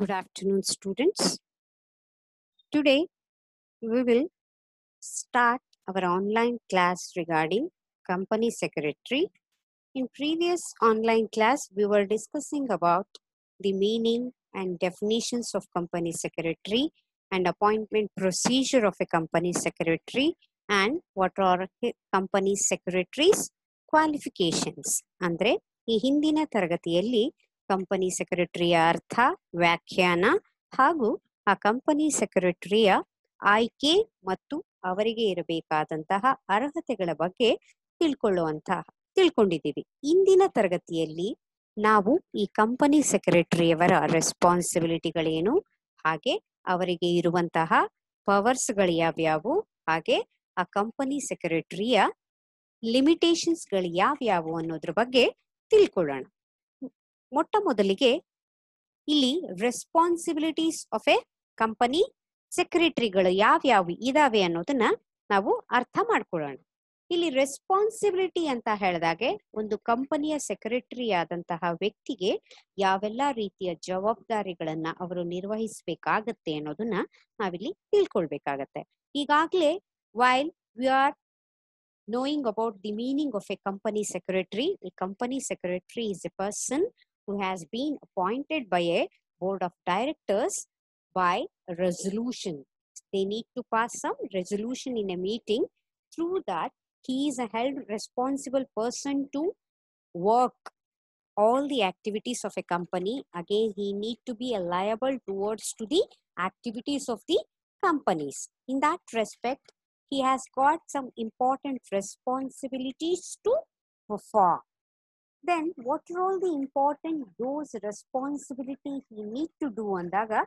Good afternoon, students. Today we will start our online class regarding company secretary. In previous online class, we were discussing about the meaning and definitions of company secretary and appointment procedure of a company secretary and what are company secretaries qualifications. ಅಂದ್ರೆ ಈ ಹಿಂದಿನ ತರಗತಿಯಲ್ಲಿ company ಸೆಕ್ರೆಟರಿಯ ಅರ್ಥ, ವ್ಯಾಖ್ಯಾನ ಹಾಗೂ ಆ company ಸೆಕ್ರೆಟರಿಯ ಆಯ್ಕೆ ಮತ್ತು ಅವರಿಗೆ ಇರಬೇಕಾದಂತಹ ಅರ್ಹತೆಗಳ ಬಗ್ಗೆ ತಿಳ್ಕೊಂಡಿದ್ದೀವಿ. ಇಂದಿನ ತರಗತಿಯಲ್ಲಿ ನಾವು ಈ ಕಂಪನಿ ಸೆಕ್ರೆಟರಿಯವರ ರೆಸ್ಪಾನ್ಸಿಬಿಲಿಟಿಗಳೇನು, ಹಾಗೆ ಅವರಿಗೆ ಇರುವಂತಹ ಪವರ್ಸ್ಗಳು ಯಾವ್ಯಾವು, ಹಾಗೆ ಆ ಕಂಪನಿ ಸೆಕ್ರೆಟರಿಯ ಲಿಮಿಟೇಷನ್ಸ್ಗಳು ಯಾವ್ಯಾವು ಅನ್ನೋದ್ರ ಬಗ್ಗೆ ತಿಳ್ಕೊಳ್ಳೋಣ. ಮೊಟ್ಟ ಮೊದಲಿಗೆ ಇಲ್ಲಿ ರೆಸ್ಪಾನ್ಸಿಬಿಲಿಟೀಸ್ ಆಫ್ ಎ ಕಂಪನಿ ಸೆಕ್ರೆಟರಿಗಳು ಯಾವ್ಯಾವು ಇದಾವೆ ಅನ್ನೋದನ್ನ ನಾವು ಅರ್ಥ ಮಾಡ್ಕೊಳ್ಳೋಣ. ಇಲ್ಲಿ ರೆಸ್ಪಾನ್ಸಿಬಿಲಿಟಿ ಅಂತ ಹೇಳಿದಾಗೆ ಒಂದು ಕಂಪನಿಯ ಸೆಕ್ರೆಟರಿ ಆದಂತಹ ವ್ಯಕ್ತಿಗೆ ಯಾವೆಲ್ಲ ರೀತಿಯ ಜವಾಬ್ದಾರಿಗಳನ್ನ ಅವರು ನಿರ್ವಹಿಸಬೇಕಾಗತ್ತೆ ಅನ್ನೋದನ್ನ ನಾವಿಲ್ಲಿ ತಿಳ್ಕೊಳ್ಬೇಕಾಗತ್ತೆ. ಈಗಾಗಲೇ while we are knowing about the meaning of a company secretary, a company secretary is a person who has been appointed by a board of directors by a resolution. They need to pass some resolution in a meeting. Through that, he is a held responsible person to work all the activities of a company. Again, he need to be liable towards to the activities of the companies. In that respect, he has got some important responsibilities to perform. Then what are all the important those responsibilities he need to do andaga?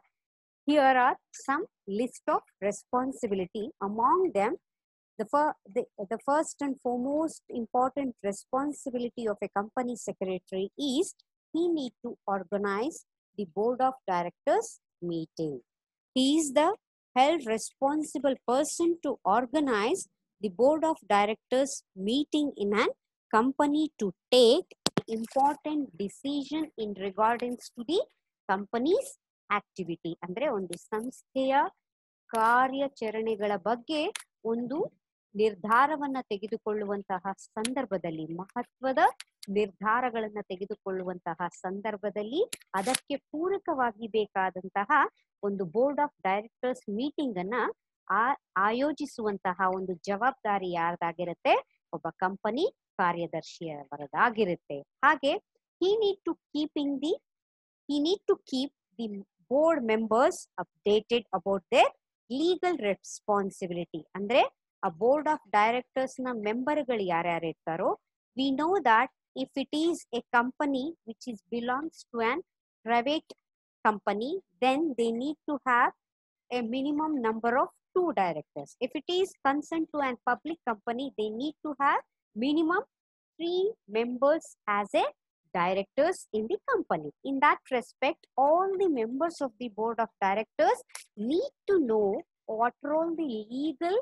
Here are some list of responsibility. Among them, the first and foremost important responsibility of a company secretary is he need to organize the board of directors meeting. He is the held responsible person to organize the board of directors meeting in a company to take important decision in regards to the company's activity. ಅಂದ್ರೆ ಒಂದು ಸಂಸ್ಥೆಯ ಕಾರ್ಯಾಚರಣೆಗಳ ಬಗ್ಗೆ ಒಂದು ನಿರ್ಧಾರವನ್ನ ತೆಗೆದುಕೊಳ್ಳುವಂತಹ ಸಂದರ್ಭದಲ್ಲಿ, ಮಹತ್ವದ ನಿರ್ಧಾರಗಳನ್ನ ತೆಗೆದುಕೊಳ್ಳುವಂತಹ ಸಂದರ್ಭದಲ್ಲಿ ಅದಕ್ಕೆ ಪೂರಕವಾಗಿ ಬೇಕಾದಂತಹ ಒಂದು ಬೋರ್ಡ್ ಆಫ್ ಡೈರೆಕ್ಟರ್ಸ್ ಮೀಟಿಂಗ್ ಅನ್ನ ಆಯೋಜಿಸುವಂತಹ ಒಂದು ಜವಾಬ್ದಾರಿ ಯಾರ್ದಾಗಿರುತ್ತೆ? ಒಬ್ಬ ಕಂಪನಿ ಕಾರ್ಯದರ್ಶಿಯವರದಾಗಿರುತ್ತೆ. ಹಾಗೆ he need to keep the board members updated about their legal responsibility. ಅಂದ್ರೆ ಆ ಬೋರ್ಡ್ ಆಫ್ ಡೈರೆಕ್ಟರ್ಸ್ ನ ಮೆಂಬರ್ಗಳು ಯಾರ್ಯಾರು ಇರ್ತಾರೋ, we know that if it is a company which is belongs to an private company, then they need to have a minimum number of 2 directors. If it is concerned to an public company, they need to have minimum 3 members as a directors in the company. In that respect, all the members of the board of directors need to know what are all the legal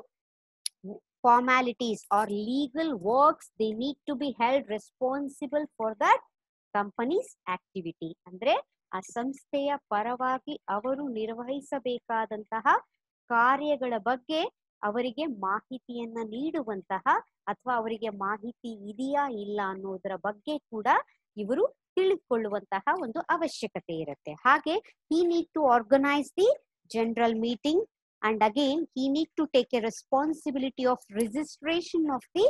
formalities or legal works they need to be held responsible for that company's activity. ಅಂದ್ರೆ ಆ ಸಂಸ್ಥೆಯ ಪರವಾಗಿ ಅವರು ನಿರ್ವಹಿಸಬೇಕಾದಂತಹ ಕಾರ್ಯಗಳ ಬಗ್ಗೆ ಅವರಿಗೆ ಮಾಹಿತಿಯನ್ನ ನೀಡುವಂತಹ ಅಥವಾ ಅವರಿಗೆ ಮಾಹಿತಿ ಇದೆಯಾ ಇಲ್ಲ ಅನ್ನೋದರ ಬಗ್ಗೆ ಕೂಡ ಇವರು ತಿಳಿದುಕೊಳ್ಳುವಂತಹ ಒಂದು ಅವಶ್ಯಕತೆ ಇರುತ್ತೆ. ಹಾಗೆ he need to organize the general meeting and again he need to take a responsibility of registration of the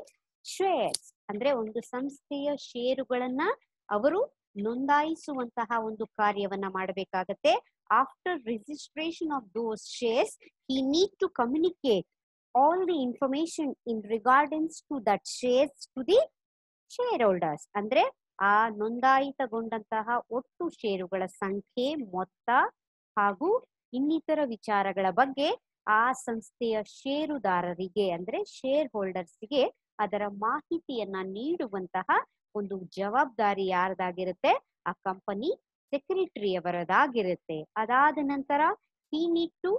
shares. ಅಂದ್ರೆ ಒಂದು ಸಂಸ್ಥೆಯ ಷೇರುಗಳನ್ನ ಅವರು ನೋಂದಾಯಿಸುವಂತಹ ಒಂದು ಕಾರ್ಯವನ್ನ ಮಾಡಬೇಕಾಗತ್ತೆ. After registration of those shares he need to communicate all the information in regards to that shares to the shareholders. ಅಂದ್ರೆ ಆ ನೋಂದಾಯಿತಗೊಂಡಂತಹ ಒಟ್ಟು ಷೇರುಗಳ ಸಂಖ್ಯೆ, ಮೊತ್ತ ಹಾಗೂ ಇನ್ನಿತರ ವಿಚಾರಗಳ ಬಗ್ಗೆ ಆ ಸಂಸ್ಥೆಯ ಷೇರುದಾರರಿಗೆ ಅಂದ್ರೆ ಶೇರ್ ಹೋಲ್ಡರ್ಸ್ಗೆ ಅದರ ಮಾಹಿತಿಯನ್ನ ನೀಡುವಂತಹ ಒಂದು ಜವಾಬ್ದಾರಿ ಯಾರ್ದಾಗಿರುತ್ತೆ? ಆ ಕಂಪನಿ ಸೆಕ್ರೆಟರಿಯವರದಾಗಿರುತ್ತೆ. ಅದಾದ ನಂತರ he need to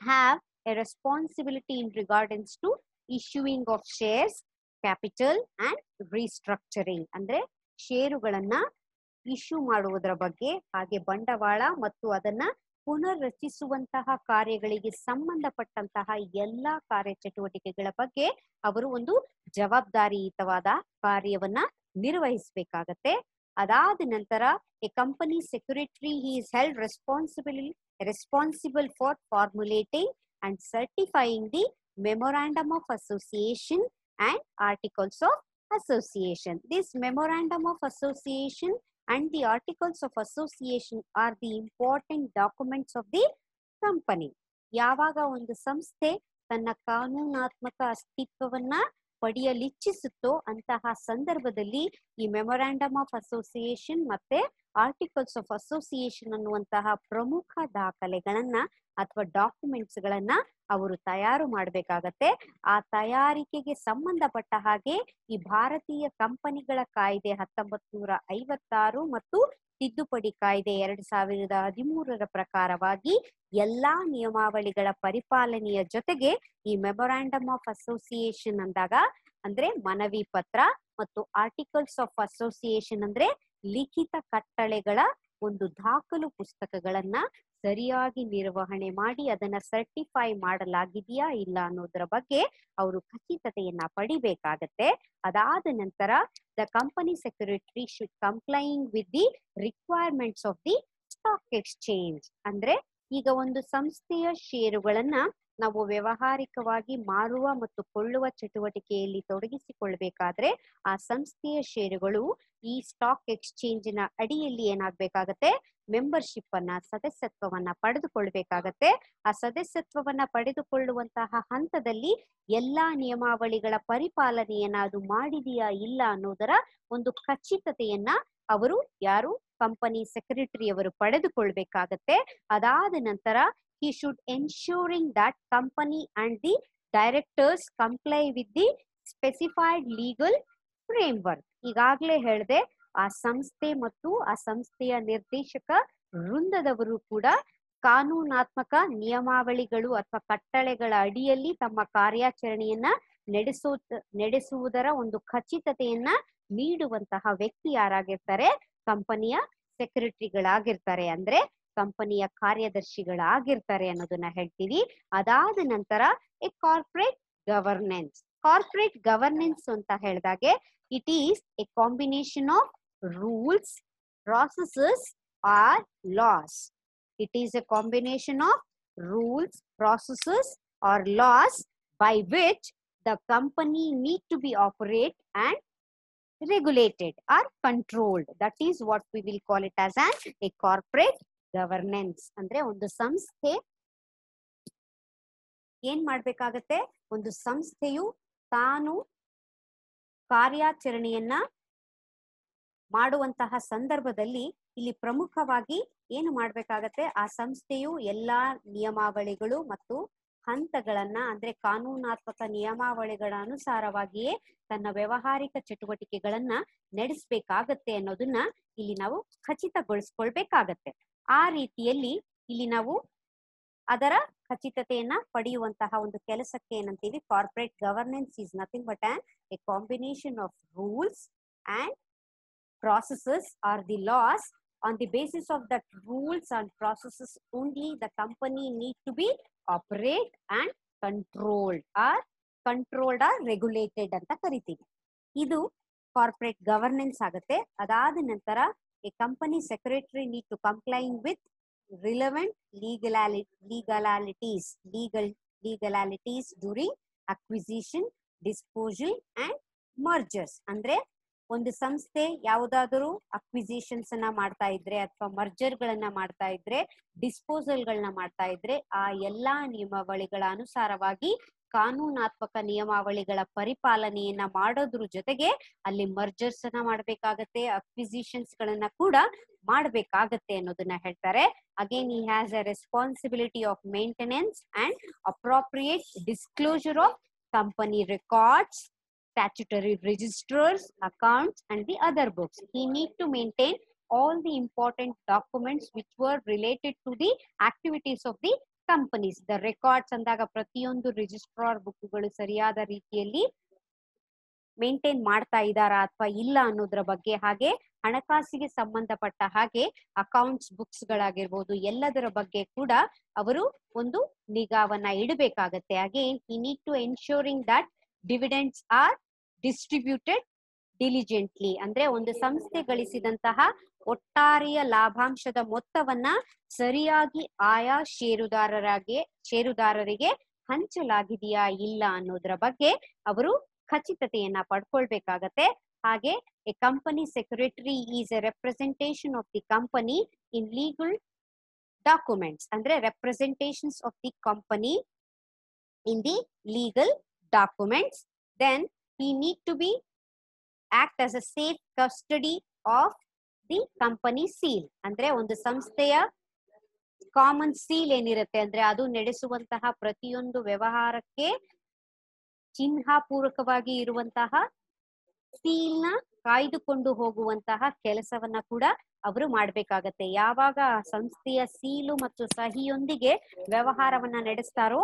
have a responsibility in regards to issuing of shares, capital and restructuring. ಅಂದ್ರೆ ಷೇರುಗಳನ್ನ ಇಶ್ಯೂ ಮಾಡುವುದರ ಬಗ್ಗೆ, ಹಾಗೆ ಬಂಡವಾಳ ಮತ್ತು ಅದನ್ನ ಪುನರ್ ರಚಿಸುವಂತಹ ಕಾರ್ಯಗಳಿಗೆ ಸಂಬಂಧಪಟ್ಟಂತಹ ಎಲ್ಲಾ ಕಾರ್ಯಚಟುವಟಿಕೆಗಳ ಬಗ್ಗೆ ಅವರು ಒಂದು ಜವಾಬ್ದಾರಿಯುತವಾದ ಕಾರ್ಯವನ್ನ ನಿರ್ವಹಿಸಬೇಕಾಗತ್ತೆ. ಅದಾದ ನಂತರ a company secretary is held responsible for formulating and certifying the memorandum of association and articles of association. This memorandum of association and the articles of association are the important documents of the company. ಯಾವಾಗ ಒಂದು ಸಂಸ್ಥೆ ತನ್ನ ಕಾನೂನಾತ್ಮಕ ಅಸ್ತಿತ್ವವನ್ನ ಪಡೆಯಲಿಚ್ಛಿಸುತ್ತೋ ಅಂತಹ ಸಂದರ್ಭದಲ್ಲಿ ಈ memorandum of association ಮತ್ತೆ articles of association ಅನ್ನುವಂತಹ ಪ್ರಮುಖ ದಾಖಲೆಗಳನ್ನ ಅಥವಾ ಡಾಕ್ಯುಮೆಂಟ್ಸ್ ಗಳನ್ನ ಅವರು ತಯಾರು ಮಾಡಬೇಕಾಗತ್ತೆ. ಆ ತಯಾರಿಕೆಗೆ ಸಂಬಂಧಪಟ್ಟ ಹಾಗೆ ಈ ಭಾರತೀಯ ಕಂಪನಿಗಳ ಕಾಯ್ದೆ 1956 ಮತ್ತು ತಿದ್ದುಪಡಿ ಕಾಯ್ದೆ 2013 ಪ್ರಕಾರವಾಗಿ ಎಲ್ಲಾ ನಿಯಮಾವಳಿಗಳ ಪರಿಪಾಲನೆಯ ಜೊತೆಗೆ ಈ ಮೆಮೊರಾಂಡಮ್ ಆಫ್ ಅಸೋಸಿಯೇಷನ್ ಅಂದಾಗ ಅಂದ್ರೆ ಮನವಿ ಪತ್ರ ಮತ್ತು ಆರ್ಟಿಕಲ್ಸ್ ಆಫ್ ಅಸೋಸಿಯೇಷನ್ ಅಂದ್ರೆ ಲಿಖಿತ ಕಟ್ಟಳೆಗಳ ಒಂದು ದಾಖಲು ಪುಸ್ತಕಗಳನ್ನ ಸರಿಯಾಗಿ ನಿರ್ವಹಣೆ ಮಾಡಿ ಅದನ್ನ ಸರ್ಟಿಫೈ ಮಾಡಲಾಗಿದೆಯಾ ಇಲ್ಲ ಅನ್ನೋದರ ಬಗ್ಗೆ ಅವರು ಖಚಿತತೆಯನ್ನ ಪಡಿಬೇಕಾಗತ್ತೆ. ಅದಾದ ನಂತರ the company secretary should complying with the requirements of the stock exchange. ಅಂದ್ರೆ ಈಗ ಒಂದು ಸಂಸ್ಥೆಯ ಷೇರುಗಳನ್ನ ನಾವು ವ್ಯಾವಹಾರಿಕವಾಗಿ ಮಾರುವ ಮತ್ತು ಕೊಳ್ಳುವ ಚಟುವಟಿಕೆಯಲ್ಲಿ ತೊಡಗಿಸಿಕೊಳ್ಬೇಕಾದ್ರೆ ಆ ಸಂಸ್ಥೆಯ ಷೇರುಗಳು ಈ ಸ್ಟಾಕ್ ಎಕ್ಸ್ಚೇಂಜಿನ ಅಡಿಯಲ್ಲಿ ಏನಾಗಬೇಕಾಗತ್ತೆ, ಮೆಂಬರ್ಶಿಪ್ ಅನ್ನ ಸದಸ್ಯತ್ವವನ್ನ ಪಡೆದುಕೊಳ್ಬೇಕಾಗತ್ತೆ. ಆ ಸದಸ್ಯತ್ವವನ್ನ ಪಡೆದುಕೊಳ್ಳುವಂತಹ ಹಂತದಲ್ಲಿ ಎಲ್ಲಾ ನಿಯಮಾವಳಿಗಳ ಪರಿಪಾಲನೆಯನ್ನ ಅದು ಮಾಡಿದೆಯಾ ಇಲ್ಲ ಅನ್ನೋದರ ಒಂದು ಖಚಿತತೆಯನ್ನ ಅವರು ಯಾರು ಕಂಪನಿ ಸೆಕ್ರೆಟರಿ ಅವರು ಪಡೆದುಕೊಳ್ಬೇಕಾಗತ್ತೆ. ಅದಾದ ನಂತರ he should ensuring that company and the directors comply with the specified legal framework. ಈಗಾಗಲೇ ಹೇಳಿದೆ, ಆ ಸಂಸ್ಥೆ ಮತ್ತು ಆ ಸಂಸ್ಥೆಯ ನಿರ್ದೇಶಕ ವೃಂದದವರು ಕೂಡ ಕಾನೂನಾತ್ಮಕ ನಿಯಮಾವಳಿಗಳು ಅಥವಾ ಕಟ್ಟಳೆಗಳ ಅಡಿಯಲ್ಲಿ ತಮ್ಮ ಕಾರ್ಯಾಚರಣೆಯನ್ನ ನಡೆಸುವುದರ ಒಂದು ಖಚಿತತೆಯನ್ನ ನೀಡುವಂತಹ ವ್ಯಕ್ತಿ ಯಾರಾಗಿರ್ತಾರೆ, ಕಂಪನಿಯ ಸೆಕ್ರೆಟರಿಗಳಾಗಿರ್ತಾರೆ, ಅಂದ್ರೆ ಕಂಪನಿಯ ಕಾರ್ಯದರ್ಶಿಗಳಾಗಿರ್ತಾರೆ ಅನ್ನೋದನ್ನ ಹೇಳ್ತೀವಿ. ಅದಾದ ನಂತರ A corporate governance. Corporate governance ಅಂತ ಹೇಳಿದಾಗೆ it is A combination of rules, processes R loss. It is A combination of rules, processes R loss by which the company need to be operate and regulated or controlled. That is what we will call it as a corporate governance. ಅಂದ್ರೆ ಒಂದು ಸಂಸ್ಥೆ ಏನ್ ಮಾಡ್ಬೇಕಾಗತ್ತೆ, ಒಂದು ಸಂಸ್ಥೆಯು ತಾನು ಕಾರ್ಯಾಚರಣೆಯನ್ನ ಮಾಡುವಂತಹ ಸಂದರ್ಭದಲ್ಲಿ ಇಲ್ಲಿ ಪ್ರಮುಖವಾಗಿ ಏನು ಮಾಡ್ಬೇಕಾಗತ್ತೆ, ಆ ಸಂಸ್ಥೆಯು ಎಲ್ಲಾ ನಿಯಮಾವಳಿಗಳು ಮತ್ತು ಹಂತಗಳನ್ನ ಅಂದ್ರೆ ಕಾನೂನಾತ್ಮಕ ನಿಯಮಾವಳಿಗಳ ಅನುಸಾರವಾಗಿಯೇ ತನ್ನ ವ್ಯಾವಹಾರಿಕ ಚಟುವಟಿಕೆಗಳನ್ನ ನಡೆಸಬೇಕಾಗತ್ತೆ ಅನ್ನೋದನ್ನ ಇಲ್ಲಿ ನಾವು ಖಚಿತಗೊಳಿಸ್ಕೊಳ್ಬೇಕಾಗತ್ತೆ. ಆ ರೀತಿಯಲ್ಲಿ ಇಲ್ಲಿ ನಾವು ಅದರ ಖಚಿತತೆಯನ್ನ ಪಡೆಯುವಂತಹ ಒಂದು ಕೆಲಸಕ್ಕೆ ಏನಂತೀವಿ, corporate governance is nothing but A combination of rules and processes or the laws. On the basis of that rules and processes only the company need to be operate and controlled or regulated ಅಂತ ಕರಿತೀವಿ. ಇದು corporate governance ಆಗುತ್ತೆ. ಅದಾದ ನಂತರ a company secretary need to complying with relevant legalities during acquisition, disposal and mergers. ಅಂದ್ರೆ ಒಂದು ಸಂಸ್ಥೆ ಯಾವುದಾದರೂ ಅಕ್ವಿಸಿಷನ್ಸ್ ಅನ್ನ ಮಾಡ್ತಾ ಇದ್ರೆ ಅಥವಾ ಮರ್ಜರ್ ಗಳನ್ನ ಮಾಡ್ತಾ ಇದ್ರೆ, ಡಿಸ್ಪೋಸಲ್ ಗಳನ್ನ ಮಾಡ್ತಾ ಇದ್ರೆ ಆ ಎಲ್ಲಾ ನಿಯಮಾವಳಿಗಳ ಅನುಸಾರವಾಗಿ ಕಾನೂನಾತ್ಮಕ ನಿಯಮಾವಳಿಗಳ ಪರಿಪಾಲನೆಯನ್ನ ಮಾಡೋದ್ರ ಜೊತೆಗೆ ಅಲ್ಲಿ ಮರ್ಜರ್ಸ್ ಅನ್ನ ಮಾಡ್ಬೇಕಾಗತ್ತೆ, ಅಕ್ವಿಸಿಷನ್ಸ್ ಗಳನ್ನ ಕೂಡ ಮಾಡ್ಬೇಕಾಗತ್ತೆ ಅನ್ನೋದನ್ನ ಹೇಳ್ತಾರೆ. Again he has a responsibility of maintenance and appropriate disclosure of company records, statutory registers, accounts and the other books. He need to maintain all the important documents which were related to the activities of the companies. The records ಅಂದಾಗ ಪ್ರತಿಯೊಂದು registrar ಬುಕ್ಗಳು ಸರಿಯಾದ ರೀತಿಯಲ್ಲಿ maintain ಮಾಡ್ತಾ ಇದ್ದಾರಾ ಅಥವಾ ಇಲ್ಲ ಅನ್ನೋದ್ರ ಬಗ್ಗೆ, ಹಾಗೆ ಹಣಕಾಸಿಗೆ ಸಂಬಂಧಪಟ್ಟ ಹಾಗೆ ಅಕೌಂಟ್ಸ್ ಬುಕ್ಸ್ ಗಳಾಗಿರ್ಬೋದು ಎಲ್ಲದರ ಬಗ್ಗೆ ಕೂಡ ಅವರು ಒಂದು ನಿಗಾವನ್ನ ಇಡಬೇಕಾಗತ್ತೆ. Again he need to ensuring that dividends are distributed diligently, ಅಂದ್ರೆ ಒಂದು ಸಂಸ್ಥೆ ಗಳಿಸಿದಂತಹ ಒಟ್ಟಾರೆಯ ಲಾಭಾಂಶದ ಮೊತ್ತವನ್ನ ಸರಿಯಾಗಿ ಆಯಾ ಷೇರುದಾರರಿಗೆ ಹಂಚಲಾಗಿದೆಯಾ ಇಲ್ಲ ಅನ್ನೋದ್ರ ಬಗ್ಗೆ ಅವರು ಖಚಿತತೆಯನ್ನ ಪಡ್ಕೊಳ್ಬೇಕಾಗತ್ತೆ. ಹಾಗೆ a company secretary is a representation of the company in legal documents, ಅಂದ್ರೆ representations of the company in the legal documents. Then he need to be act as a safe custody of the company seal, ಅಂದ್ರೆ ಒಂದು ಸಂಸ್ಥೆಯ common seal ಏನಿರುತ್ತೆ ಅಂದ್ರೆ ಅದು ನಡೆಸುವಂತಹ ಪ್ರತಿಯೊಂದು ವ್ಯವಹಾರಕ್ಕೆ ಚಿಹ್ನಾಪೂರ್ವಕವಾಗಿ ಇರುವಂತಹ ಸೀಲ್ ನ ಕಾಯ್ದುಕೊಂಡು ಹೋಗುವಂತಹ ಕೆಲಸವನ್ನ ಕೂಡ ಅವರು ಮಾಡ್ಬೇಕಾಗತ್ತೆ. ಯಾವಾಗ ಸಂಸ್ಥೆಯ ಸೀಲು ಮತ್ತು ಸಹಿಯೊಂದಿಗೆ ವ್ಯವಹಾರವನ್ನ ನಡೆಸ್ತಾರೋ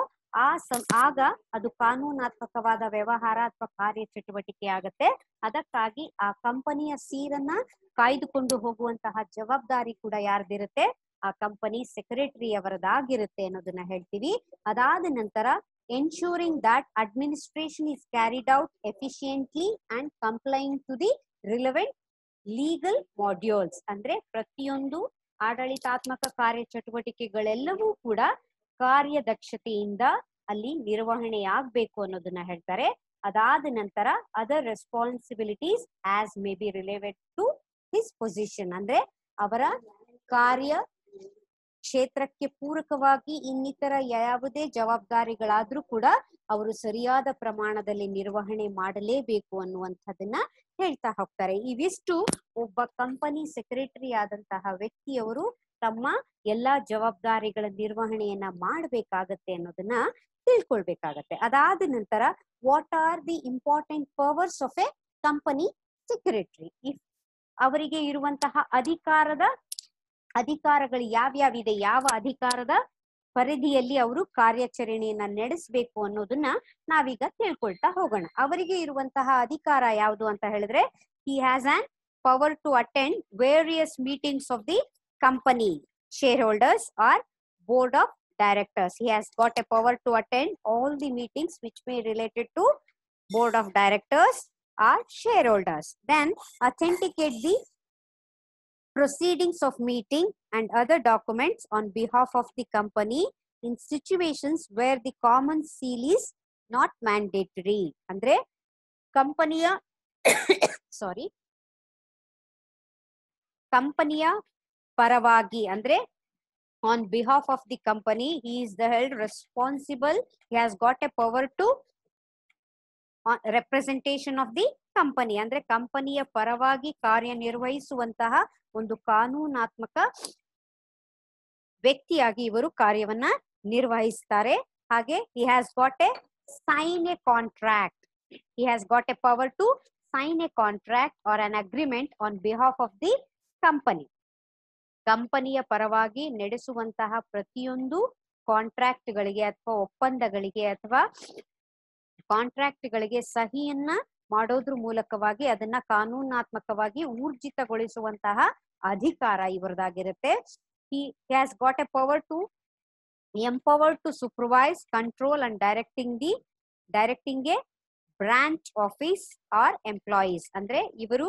ಆಗ ಅದು ಕಾನೂನಾತ್ಮಕವಾದ ವ್ಯವಹಾರ ಅಥವಾ ಕಾರ್ಯ ಚಟುವಟಿಕೆ ಆಗತ್ತೆ. ಅದಕ್ಕಾಗಿ ಆ ಕಂಪನಿಯ ಸೀಲನ್ನ ಕಾಯ್ದುಕೊಂಡು ಹೋಗುವಂತಹ ಜವಾಬ್ದಾರಿ ಕೂಡ ಯಾರ್ದಿರುತ್ತೆ, ಆ ಕಂಪನಿ ಸೆಕ್ರೆಟರಿ ಅವರದಾಗಿರುತ್ತೆ ಅನ್ನೋದನ್ನ ಹೇಳ್ತೀವಿ. ಅದಾದ ನಂತರ ensuring that administration is carried out efficiently and complying to the relevant legal modules, ಅಂದ್ರೆ ಪ್ರತಿಯೊಂದು ಆಡಳಿತಾತ್ಮಕ ಕಾರ್ಯ ಚಟುವಟಿಕೆಗಳೆಲ್ಲವೂ ಕೂಡ ಕಾರ್ಯದಕ್ಷತೆಯಿಂದ ಅಲ್ಲಿ ನಿರ್ವಹಣೆಯಾಗಬೇಕು ಅನ್ನೋದನ್ನ ಹೇಳ್ತಾರೆ. ಅದಾದ ನಂತರ other responsibilities as may be related to his position, ಅಂದ್ರೆ ಅವರ ಕಾರ್ಯ ಕ್ಷೇತ್ರಕ್ಕೆ ಪೂರಕವಾಗಿ ಇನ್ನಿತರ ಯಾವುದೇ ಜವಾಬ್ದಾರಿಗಳಾದ್ರೂ ಕೂಡ ಅವರು ಸರಿಯಾದ ಪ್ರಮಾಣದಲ್ಲಿ ನಿರ್ವಹಣೆ ಮಾಡಲೇಬೇಕು ಅನ್ನುವಂಥದ್ದನ್ನ ಹೇಳ್ತಾ ಹೋಗ್ತಾರೆ. ಇವಿಷ್ಟು ಒಬ್ಬ ಕಂಪನಿ ಸೆಕ್ರೆಟರಿ ಆದಂತಹ ವ್ಯಕ್ತಿಯವರು ತಮ್ಮ ಎಲ್ಲಾ ಜವಾಬ್ದಾರಿಗಳ ನಿರ್ವಹಣೆಯನ್ನ ಮಾಡಬೇಕಾಗತ್ತೆ ಅನ್ನೋದನ್ನ ತಿಳ್ಕೊಳ್ಬೇಕಾಗತ್ತೆ. ಅದಾದ ನಂತರ what are the important powers of A company secretary, if ಅವರಿಗೆ ಇರುವಂತಹ ಅಧಿಕಾರಗಳು ಯಾವ್ಯಾವಿದೆ, ಯಾವ ಅಧಿಕಾರದ ಪರಿಧಿಯಲ್ಲಿ ಅವರು ಕಾರ್ಯಾಚರಣೆಯನ್ನ ನಡೆಸಬೇಕು ಅನ್ನೋದನ್ನ ನಾವೀಗ ತಿಳ್ಕೊಳ್ತಾ ಹೋಗೋಣ. ಅವರಿಗೆ ಇರುವಂತಹ ಅಧಿಕಾರ ಯಾವುದು ಅಂತ ಹೇಳಿದ್ರೆ, he has an power to attend various meetings of the company shareholders or board of directors. He has got a power to attend all the meetings which may related to board of directors or shareholders. Then authenticate the proceedings of meeting and other documents on behalf of the company in situations where the common seal is not mandatory. ಅಂದ್ರೆ ಕಂಪನಿಯ ಪರವಾಗಿ ಅಂದ್ರೆ on behalf of the company he is the held responsible, he has got a power to representation of the company, ಅಂದ್ರೆ ಕಂಪನಿಯ ಪರವಾಗಿ ಕಾರ್ಯನಿರ್ವಹಿಸುವಂತಹ ಒಂದು ಕಾನೂನಾತ್ಮಕ ವ್ಯಕ್ತಿಯಾಗಿ ಇವರು ಕಾರ್ಯವನ್ನ ನಿರ್ವಹಿಸ್ತಾರೆ. ಹಾಗೆ he has got a sign a contract, he has got a power to sign a contract or an agreement on behalf of the company. ಕಂಪನಿಯ ಪರವಾಗಿ ನಡೆಸುವಂತಹ ಪ್ರತಿಯೊಂದು ಕಾಂಟ್ರಾಕ್ಟ್ ಗಳಿಗೆ ಅಥವಾ ಒಪ್ಪಂದಗಳಿಗೆ ಅಥವಾ ಕಾಂಟ್ರಾಕ್ಟ್ ಗಳಿಗೆ ಸಹಿಯನ್ನ ಮಾಡೋದ್ರ ಮೂಲಕವಾಗಿ ಅದನ್ನ ಕಾನೂನಾತ್ಮಕವಾಗಿ ಊರ್ಜಿತಗೊಳಿಸುವಂತಹ ಅಧಿಕಾರ ಇವರದಾಗಿರುತ್ತೆ. He has got a power to empowered to supervise, control and directing a branch office or employees, ಅಂದ್ರೆ ಇವರು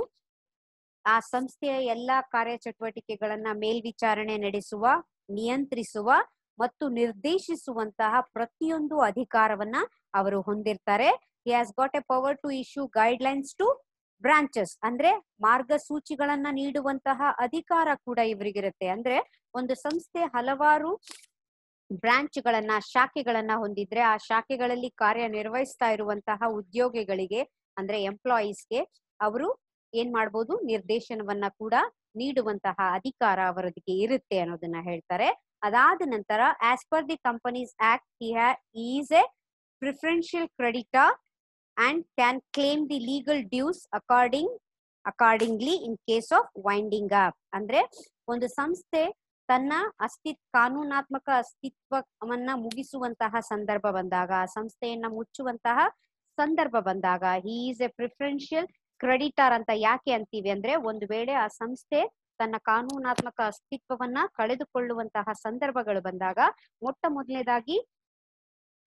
ಆ ಸಂಸ್ಥೆಯ ಎಲ್ಲಾ ಕಾರ್ಯಚಟುವಟಿಕೆಗಳನ್ನ ಮೇಲ್ವಿಚಾರಣೆ ನಡೆಸುವ, ನಿಯಂತ್ರಿಸುವ ಮತ್ತು ನಿರ್ದೇಶಿಸುವಂತಹ ಪ್ರತಿಯೊಂದು ಅಧಿಕಾರವನ್ನ ಅವರು ಹೊಂದಿರ್ತಾರೆ. He has got a power to issue guidelines to branches, ಅಂದ್ರೆ ಮಾರ್ಗಸೂಚಿಗಳನ್ನ ನೀಡುವಂತಹ ಅಧಿಕಾರ ಕೂಡ ಇವರಿಗಿರುತ್ತೆ. ಅಂದ್ರೆ ಒಂದು ಸಂಸ್ಥೆ ಹಲವಾರು ಬ್ರಾಂಚ್ಗಳನ್ನ ಶಾಖೆಗಳನ್ನ ಹೊಂದಿದ್ರೆ ಆ ಶಾಖೆಗಳಲ್ಲಿ ಕಾರ್ಯನಿರ್ವಹಿಸ್ತಾ ಇರುವಂತಹ ಉದ್ಯೋಗಿಗಳಿಗೆ ಅಂದ್ರೆ ಎಂಪ್ಲಾಯೀಸ್ಗೆ ಅವರು ಏನ್ ಮಾಡ್ಬೋದು, ನಿರ್ದೇಶನವನ್ನ ಕೂಡ ನೀಡುವಂತಹ ಅಧಿಕಾರ ಅವರಿಗೆ ಇರುತ್ತೆ ಅನ್ನೋದನ್ನ ಹೇಳ್ತಾರೆ. ಅದಾದ ನಂತರ as per the companies act he is a preferential creditor and can claim the legal dues accordingly in case of winding up. ಅಂದ್ರೆ ಒಂದು ಸಂಸ್ಥೆ ತನ್ನ ಕಾನೂನಾತ್ಮಕ ಅಸ್ತಿತ್ವವನ್ನ ಮುಗಿಸುವಂತಹ ಸಂದರ್ಭ ಬಂದಾಗ, ಸಂಸ್ಥೆಯನ್ನ ಮುಚ್ಚುವಂತಹ ಸಂದರ್ಭ ಬಂದಾಗ he is A preferential creditor ಅಂತ ಯಾಕೆ ಅಂತೀವಿ ಅಂದ್ರೆ, ಒಂದು ವೇಳೆ ಆ ಸಂಸ್ಥೆ ತನ್ನ ಕಾನೂನಾತ್ಮಕ ಅಸ್ತಿತ್ವವನ್ನ ಕಳೆದುಕೊಳ್ಳುವಂತಹ ಸಂದರ್ಭಗಳು ಬಂದಾಗ ಮೊಟ್ಟ ಮೊದಲನೇದಾಗಿ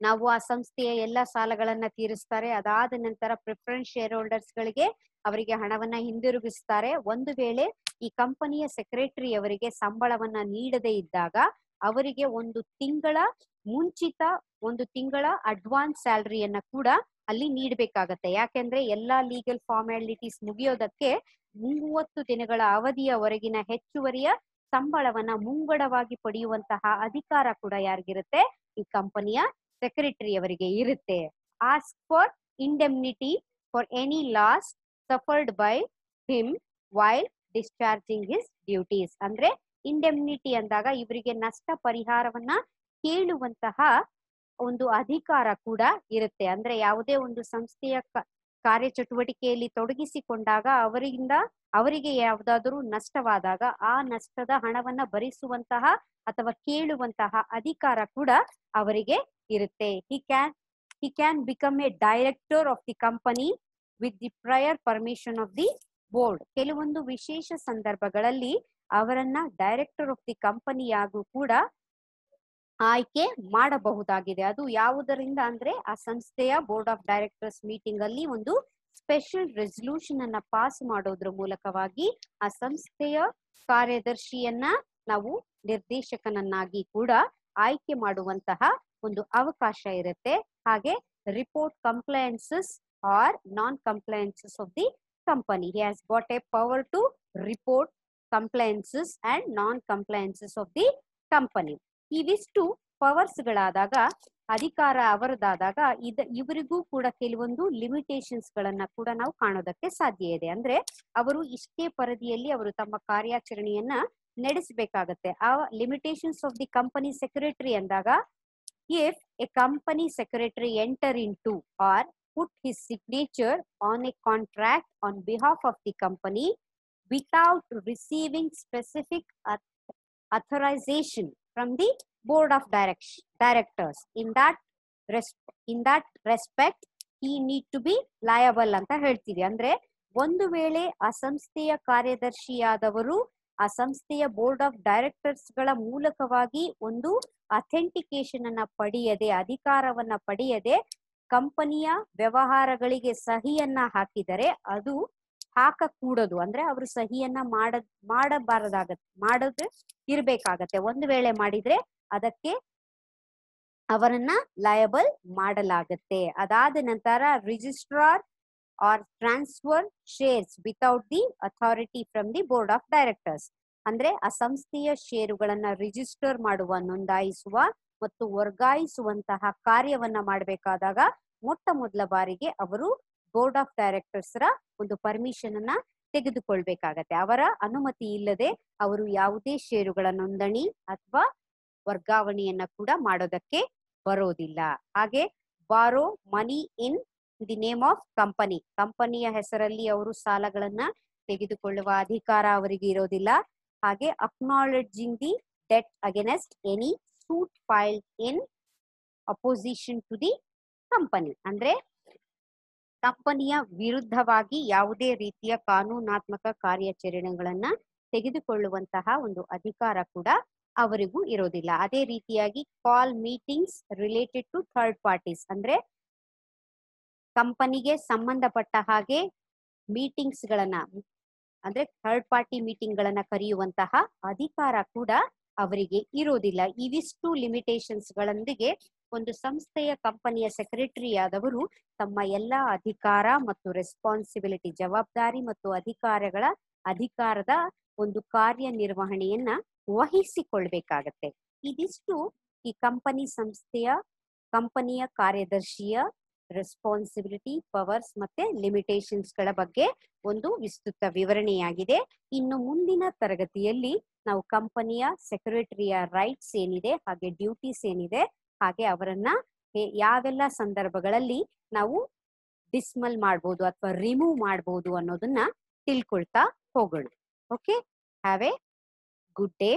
ನಾವು ಆ ಸಂಸ್ಥೆಯ ಎಲ್ಲ ಸಾಲಗಳನ್ನ ತೀರಿಸ್ತಾರೆ. ಅದಾದ ನಂತರ ಪ್ರಿಫರೆನ್ಸ್ ಶೇರ್ ಹೋಲ್ಡರ್ಸ್ ಗಳಿಗೆ ಅವರಿಗೆ ಹಣವನ್ನ ಹಿಂದಿರುಗಿಸ್ತಾರೆ. ಒಂದು ವೇಳೆ ಈ ಕಂಪನಿಯ ಸೆಕ್ರೆಟರಿ ಅವರಿಗೆ ಸಂಬಳವನ್ನ ನೀಡದೇ ಇದ್ದಾಗ ಅವರಿಗೆ ಒಂದು ತಿಂಗಳ ಮುಂಚಿತ, ಒಂದು ತಿಂಗಳ ಅಡ್ವಾನ್ಸ್ ಸ್ಯಾಲರಿಯನ್ನ ಕೂಡ ಅಲ್ಲಿ ನೀಡಬೇಕಾಗತ್ತೆ. ಯಾಕೆಂದ್ರೆ ಎಲ್ಲಾ ಲೀಗಲ್ ಫಾರ್ಮ್ಯಾಲಿಟೀಸ್ ಮುಗಿಯೋದಕ್ಕೆ 30 ದಿನಗಳ ಅವಧಿಯವರೆಗಿನ ಹೆಚ್ಚುವರಿಯ ಸಂಬಳವನ್ನ ಮುಂಗಡವಾಗಿ ಪಡೆಯುವಂತಹ ಅಧಿಕಾರ ಕೂಡ ಯಾರಿಗಿರುತ್ತೆ? ಈ ಕಂಪನಿಯ ಸೆಕ್ರೆಟರಿ ಅವರಿಗೆ ಇರುತ್ತೆ. Ask for indemnity for any loss suffered by him while discharging his duties. ಅಂದ್ರೆ ಇಂಡೆಮ್ನಿಟಿ ಅಂದಾಗ ಇವರಿಗೆ ನಷ್ಟ ಪರಿಹಾರವನ್ನ ಕೇಳುವಂತಹ ಒಂದು ಅಧಿಕಾರ ಕೂಡ ಇರುತ್ತೆ. ಅಂದ್ರೆ ಯಾವುದೇ ಒಂದು ಸಂಸ್ಥೆಯ ಕಾರ್ಯಚಟುವಟಿಕೆಯಲ್ಲಿ ತೊಡಗಿಸಿಕೊಂಡಾಗ ಅವರಿಗೆ ಯಾವುದಾದರೂ ನಷ್ಟವಾದಾಗ ಆ ನಷ್ಟದ ಹಣವನ್ನ ಭರಿಸುವಂತಹ ಅಥವಾ ಕೇಳುವಂತಹ ಅಧಿಕಾರ ಕೂಡ ಅವರಿಗೆ ಇರುತ್ತೆ. he can become a director of the company with the prior permission of the board. ಕೆಲವೊಂದು ವಿಶೇಷ ಸಂದರ್ಭಗಳಲ್ಲಿ ಅವರನ್ನ ಡೈರೆಕ್ಟರ್ ಆಫ್ ದಿ ಕಂಪನಿಯಾಗೂ ಕೂಡ ಆಯ್ಕೆ ಮಾಡಬಹುದಾಗಿದೆ. ಅದು ಯಾವುದರಿಂದ ಅಂದ್ರೆ ಆ ಸಂಸ್ಥೆಯ ಬೋರ್ಡ್ ಆಫ್ ಡೈರೆಕ್ಟರ್ಸ್ ಮೀಟಿಂಗ್ ಅಲ್ಲಿ ಒಂದು ಸ್ಪೆಷಲ್ ರೆಸಲ್ಯೂಷನ್ ಅನ್ನ ಪಾಸ್ ಮಾಡೋದ್ರ ಮೂಲಕವಾಗಿ ಆ ಸಂಸ್ಥೆಯ ಕಾರ್ಯದರ್ಶಿಯನ್ನ ನಾವು ನಿರ್ದೇಶಕನನ್ನಾಗಿ ಕೂಡ ಆಯ್ಕೆ ಮಾಡುವಂತಹ ಒಂದು ಅವಕಾಶ ಇರುತ್ತೆ. ಹಾಗೆ report compliances or non compliances of the company. He has got a power to report compliances and non compliances of the company. ಇವಿಷ್ಟು ಪವರ್ಸ್ ಗಳಾದಾಗ, ಅಧಿಕಾರ ಅವರದಾದಾಗ ಇವರಿಗೂ ಕೂಡ ಕೆಲವೊಂದು ಲಿಮಿಟೇಷನ್ಸ್ ಗಳನ್ನ ಕೂಡ ನಾವು ಕಾಣೋದಕ್ಕೆ ಸಾಧ್ಯ ಇದೆ. ಅಂದ್ರೆ ಅವರು ಇಷ್ಟೇ ಪರಿಧಿಯಲ್ಲಿ ಅವರು ತಮ್ಮ ಕಾರ್ಯಾಚರಣೆಯನ್ನ ನಡೆಸಬೇಕಾಗತ್ತೆ. ಆ limitations of the company secretary ಅಂದಾಗ, if a company secretary enter into or put his signature on a contract on behalf of the company without receiving specific authorization from the board of directors, in that respect he need to be liable ಅಂತ ಹೇಳ್ತೀವಿ. ಅಂದ್ರೆ ಒಂದು ವೇಳೆ ಆ ಸಂಸ್ಥೆಯ ಕಾರ್ಯದರ್ಶಿಯಾದವರು ಆ ಸಂಸ್ಥೆಯ board of directors ಗಳ ಮೂಲಕವಾಗಿ ಒಂದು ಅಥೆಂಟಿಕೇಶನ್ ಅನ್ನ ಪಡೆಯದೆ, ಅಧಿಕಾರವನ್ನ ಪಡೆಯದೆ ಕಂಪನಿಯ ವ್ಯವಹಾರಗಳಿಗೆ ಸಹಿಯನ್ನ ಹಾಕಿದರೆ ಅದು ಹಾಕಕೂಡದು. ಅಂದ್ರೆ ಅವರು ಸಹಿಯನ್ನ ಮಾಡದೆ ಇರ್ಬೇಕಾಗತ್ತೆ. ಒಂದು ವೇಳೆ ಮಾಡಿದ್ರೆ ಅದಕ್ಕೆ ಅವರನ್ನ ಲಯಬಲ್ ಮಾಡಲಾಗತ್ತೆ. ಅದಾದ ನಂತರ registrar or transfer shares without the authority from the board of directors. ಅಂದ್ರೆ ಆ ಸಂಸ್ಥೆಯ ಷೇರುಗಳನ್ನ ರಿಜಿಸ್ಟರ್ ಮಾಡುವ, ನೋಂದಾಯಿಸುವ ಮತ್ತು ವರ್ಗಾಯಿಸುವಂತಹ ಕಾರ್ಯವನ್ನ ಮಾಡಬೇಕಾದಾಗ ಮೊಟ್ಟ ಮೊದಲ ಬಾರಿಗೆ ಅವರು ಬೋರ್ಡ್ ಆಫ್ ಡೈರೆಕ್ಟರ್ಸ್ ರ ಒಂದು ಪರ್ಮಿಷನ್ ಅನ್ನ ತೆಗೆದುಕೊಳ್ಬೇಕಾಗತ್ತೆ. ಅವರ ಅನುಮತಿ ಇಲ್ಲದೆ ಅವರು ಯಾವುದೇ ಷೇರುಗಳ ನೋಂದಣಿ ಅಥವಾ ವರ್ಗಾವಣೆಯನ್ನ ಕೂಡ ಮಾಡೋದಕ್ಕೆ ಬರೋದಿಲ್ಲ. ಹಾಗೆ borrow money in the name of company, ಕಂಪನಿಯ ಹೆಸರಲ್ಲಿ ಅವರು ಸಾಲಗಳನ್ನ ತೆಗೆದುಕೊಳ್ಳುವ ಅಧಿಕಾರ ಅವರಿಗೆ ಇರೋದಿಲ್ಲ. ಹಾಗೆ acknowledging the debt against any suit filed in opposition to the company. ಅಂದ್ರೆ ಕಂಪನಿಯ ವಿರುದ್ಧವಾಗಿ ಯಾವುದೇ ರೀತಿಯ ಕಾನೂನಾತ್ಮಕ ಕಾರ್ಯಾಚರಣೆಗಳನ್ನ ತೆಗೆದುಕೊಳ್ಳುವಂತಹ ಒಂದು ಅಧಿಕಾರ ಕೂಡ ಅವರಿಗೂ ಇರೋದಿಲ್ಲ. ಅದೇ ರೀತಿಯಾಗಿ call meetings related to third parties, ಅಂದ್ರೆ ಕಂಪನಿಗೆ ಸಂಬಂಧಪಟ್ಟ ಹಾಗೆ ಮೀಟಿಂಗ್ಸ್ ಗಳನ್ನ, ಅಂದ್ರೆ ಥರ್ಡ್ ಪಾರ್ಟಿ ಮೀಟಿಂಗ್ ಗಳನ್ನ ಕರೆಯುವಂತಹ ಅಧಿಕಾರ ಕೂಡ ಅವರಿಗೆ ಇರೋದಿಲ್ಲ. ಇವಿಷ್ಟು ಲಿಮಿಟೇಷನ್ಸ್ ಗಳೊಂದಿಗೆ ಒಂದು ಸಂಸ್ಥೆಯ ಕಂಪನಿಯ ಸೆಕ್ರೆಟರಿ ಆದವರು ತಮ್ಮ ಎಲ್ಲಾ ಅಧಿಕಾರ ಮತ್ತು ರೆಸ್ಪಾನ್ಸಿಬಿಲಿಟಿ, ಜವಾಬ್ದಾರಿ ಮತ್ತು ಅಧಿಕಾರದ ಒಂದು ಕಾರ್ಯನಿರ್ವಹಣೆಯನ್ನ ವಹಿಸಿಕೊಳ್ಬೇಕಾಗತ್ತೆ. ಇದಿಷ್ಟು ಈ ಕಂಪನಿಯ ಕಾರ್ಯದರ್ಶಿಯ ರೆಸ್ಪಾನ್ಸಿಬಿಲಿಟಿ, ಪವರ್ಸ್ ಮತ್ತೆ ಲಿಮಿಟೇಷನ್ಸ್ ಗಳ ಬಗ್ಗೆ ಒಂದು ವಿಸ್ತೃತ ವಿವರಣೆಯಾಗಿದೆ. ಇನ್ನು ಮುಂದಿನ ತರಗತಿಯಲ್ಲಿ ನಾವು ಕಂಪನಿಯ ಸೆಕ್ರೆಟರಿಯ ರೈಟ್ಸ್ ಏನಿದೆ, ಹಾಗೆ ಡ್ಯೂಟೀಸ್ ಏನಿದೆ, ಹಾಗೆ ಅವರನ್ನ ಯಾವೆಲ್ಲ ಸಂದರ್ಭಗಳಲ್ಲಿ ನಾವು ಡಿಸ್ಮಲ್ ಮಾಡಬಹುದು ಅಥವಾ ರಿಮೂವ್ ಮಾಡಬಹುದು ಅನ್ನೋದನ್ನ ತಿಳ್ಕೊಳ್ತಾ ಹೋಗೋಣ. Okay, have A good day.